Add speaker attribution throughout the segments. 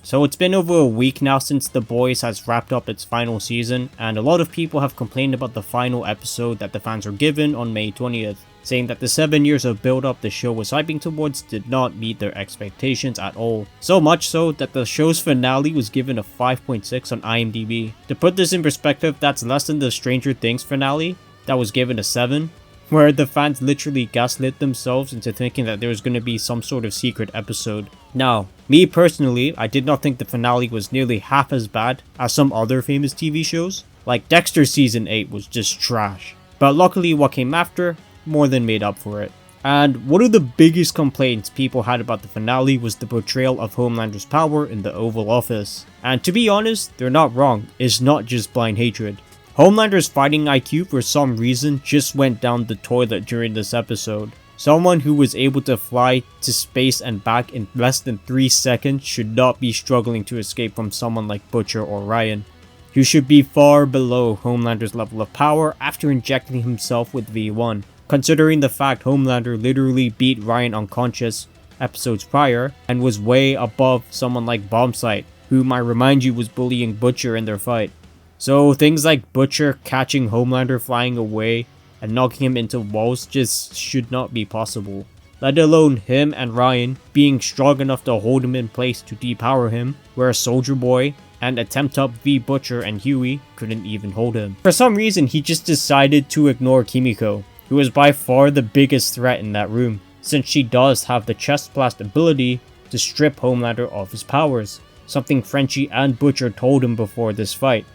Speaker 1: So it's been over a week now since The Boys has wrapped up its final season, and a lot of people have complained about the final episode that the fans were given on May 20th, saying that the 7 years of build-up the show was hyping towards did not meet their expectations at all. So much so that the show's finale was given a 5.6 on IMDb. To put this in perspective, that's less than the Stranger Things finale that was given a 7, where the fans literally gaslit themselves into thinking that there was going to be some sort of secret episode. Now, me personally, I did not think the finale was nearly half as bad as some other famous TV shows. Like Dexter Season 8 was just trash. But luckily what came after more than made up for it. And one of the biggest complaints people had about the finale was the portrayal of Homelander's power in the Oval Office. And to be honest, they're not wrong, it's not just blind hatred. Homelander's fighting IQ for some reason just went down the toilet during this episode. Someone who was able to fly to space and back in less than 3 seconds should not be struggling to escape from someone like Butcher or Ryan, who should be far below Homelander's level of power after injecting himself with V1, considering the fact Homelander literally beat Ryan unconscious episodes prior and was way above someone like Bombsight, whom I remind you was bullying Butcher in their fight. So things like Butcher catching Homelander flying away and knocking him into walls just should not be possible. Let alone him and Ryan being strong enough to hold him in place to depower him, whereas Soldier Boy and Attempt Up v Butcher and Huey couldn't even hold him. For some reason he just decided to ignore Kimiko, who is by far the biggest threat in that room, since she does have the chest blast ability to strip Homelander of his powers, something Frenchie and Butcher told him before this fight.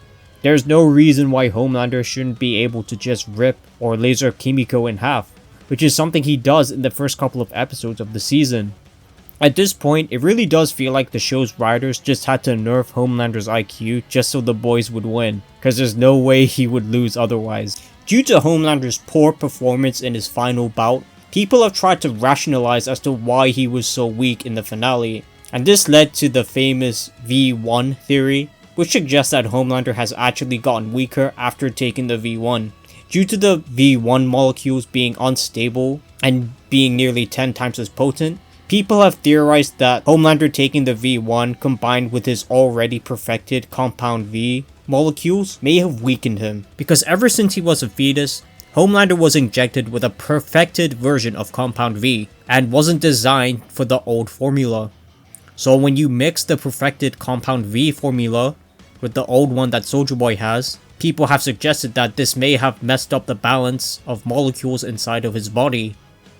Speaker 1: There's no reason why Homelander shouldn't be able to just rip or laser Kimiko in half, which is something he does in the first couple of episodes of the season. At this point, it really does feel like the show's writers just had to nerf Homelander's IQ just so the boys would win, cause there's no way he would lose otherwise. Due to Homelander's poor performance in his final bout, people have tried to rationalize as to why he was so weak in the finale, and this led to the famous V1 theory, which suggests that Homelander has actually gotten weaker after taking the V1. Due to the V1 molecules being unstable and being nearly 10 times as potent, people have theorized that Homelander taking the V1 combined with his already perfected Compound V molecules may have weakened him. Because ever since he was a fetus, Homelander was injected with a perfected version of Compound V and wasn't designed for the old formula. So when you mix the perfected Compound V formula with the old one that Soldier Boy has, people have suggested that this may have messed up the balance of molecules inside of his body.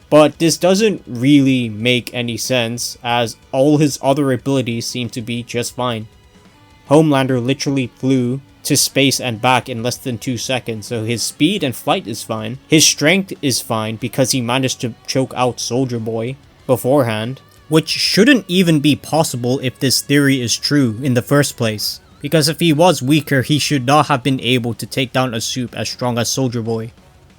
Speaker 1: But this doesn't really make any sense, as all his other abilities seem to be just fine. Homelander literally flew to space and back in less than 2 seconds, so his speed and flight is fine. His strength is fine because he managed to choke out Soldier Boy beforehand, which shouldn't even be possible if this theory is true in the first place. Because if he was weaker, he should not have been able to take down a soup as strong as Soldier Boy.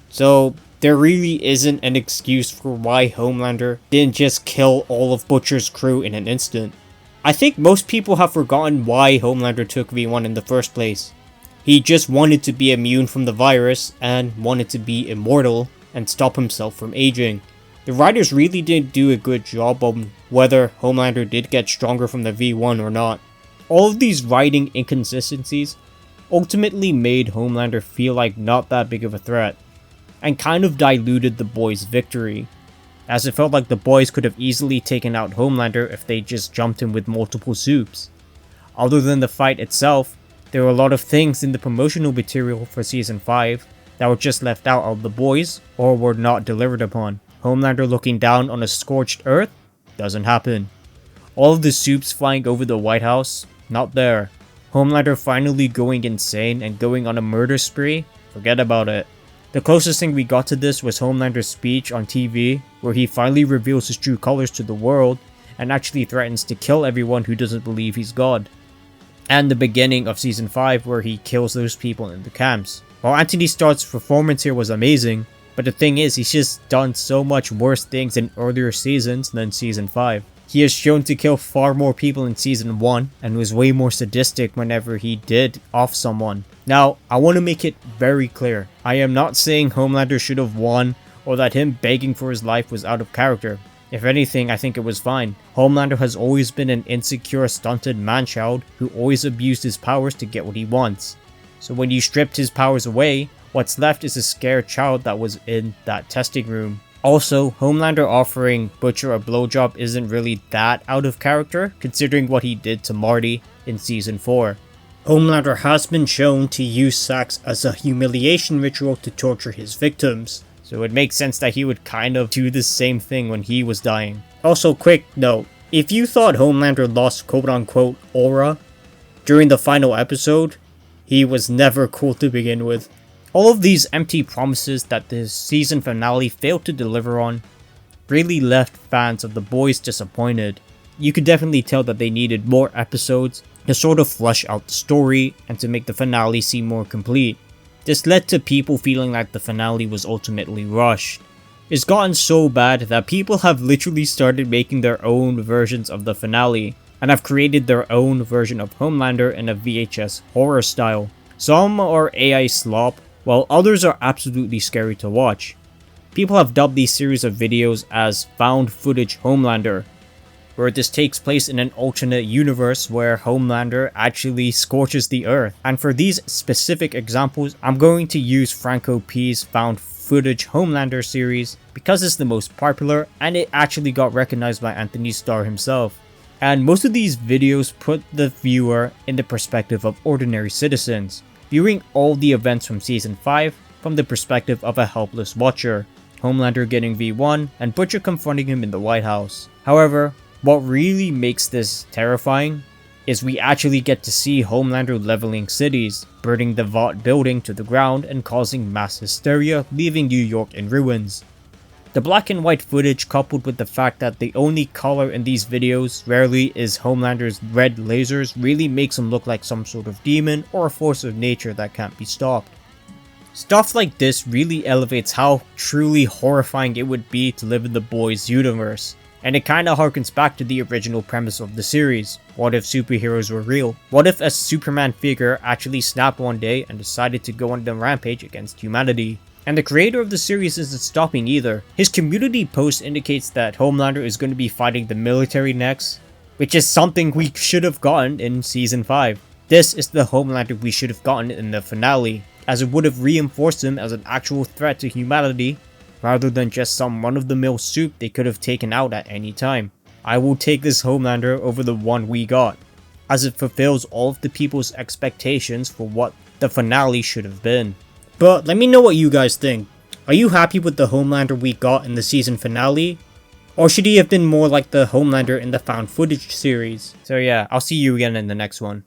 Speaker 1: So there really isn't an excuse for why Homelander didn't just kill all of Butcher's crew in an instant. I think most people have forgotten why Homelander took V1 in the first place. He just wanted to be immune from the virus and wanted to be immortal and stop himself from aging. The writers really didn't do a good job on whether Homelander did get stronger from the V1 or not. All of these writing inconsistencies ultimately made Homelander feel like not that big of a threat, and kind of diluted the boys' victory, as it felt like the boys could have easily taken out Homelander if they just jumped him with multiple soups. Other than the fight itself, there were a lot of things in the promotional material for Season 5 that were just left out of the boys or were not delivered upon. Homelander looking down on a scorched earth? Doesn't happen. All of the soups flying over the White House? Not there. Homelander finally going insane and going on a murder spree? Forget about it. The closest thing we got to this was Homelander's speech on TV, where he finally reveals his true colors to the world and actually threatens to kill everyone who doesn't believe he's God. And the beginning of Season 5 where he kills those people in the camps. While Anthony Starr's performance here was amazing, but the thing is he's just done so much worse things in earlier seasons than Season 5. He is shown to kill far more people in Season 1 and was way more sadistic whenever he did off someone. Now, I want to make it very clear. I am not saying Homelander should have won or that him begging for his life was out of character. If anything, I think it was fine. Homelander has always been an insecure, stunted man-child who always abused his powers to get what he wants. So when you stripped his powers away, what's left is a scared child that was in that testing room. Also, Homelander offering Butcher a blowjob isn't really that out of character, considering what he did to Marty in Season 4. Homelander has been shown to use sex as a humiliation ritual to torture his victims, so it makes sense that he would kind of do the same thing when he was dying. Also, quick note, if you thought Homelander lost quote-unquote aura during the final episode, he was never cool to begin with. All of these empty promises that the season finale failed to deliver on really left fans of The Boys disappointed. You could definitely tell that they needed more episodes to sort of flush out the story and to make the finale seem more complete. This led to people feeling like the finale was ultimately rushed. It's gotten so bad that people have literally started making their own versions of the finale, and have created their own version of Homelander in a VHS horror style. Some are AI slop, while others are absolutely scary to watch. People have dubbed these series of videos as found footage Homelander, where this takes place in an alternate universe where Homelander actually scorches the earth. And for these specific examples, I'm going to use Franco P's found footage Homelander series because it's the most popular and it actually got recognized by Anthony Starr himself. And most of these videos put the viewer in the perspective of ordinary citizens, viewing all the events from Season 5 from the perspective of a helpless watcher, Homelander getting V1 and Butcher confronting him in the White House. However, what really makes this terrifying is we actually get to see Homelander leveling cities, burning the Vought building to the ground and causing mass hysteria, leaving New York in ruins. The black and white footage, coupled with the fact that the only color in these videos rarely is Homelander's red lasers, really makes him look like some sort of demon or a force of nature that can't be stopped. Stuff like this really elevates how truly horrifying it would be to live in the Boys universe. And it kinda harkens back to the original premise of the series. What if superheroes were real? What if a Superman figure actually snapped one day and decided to go on a rampage against humanity? And the creator of the series isn't stopping either. His community post indicates that Homelander is going to be fighting the military next, which is something we should have gotten in Season 5. This is the Homelander we should have gotten in the finale, as it would have reinforced him as an actual threat to humanity, rather than just some run-of-the-mill soup they could have taken out at any time. I will take this Homelander over the one we got, as it fulfills all of the people's expectations for what the finale should have been. But let me know what you guys think. Are you happy with the Homelander we got in the season finale? Or should he have been more like the Homelander in the found footage series? So yeah, I'll see you again in the next one.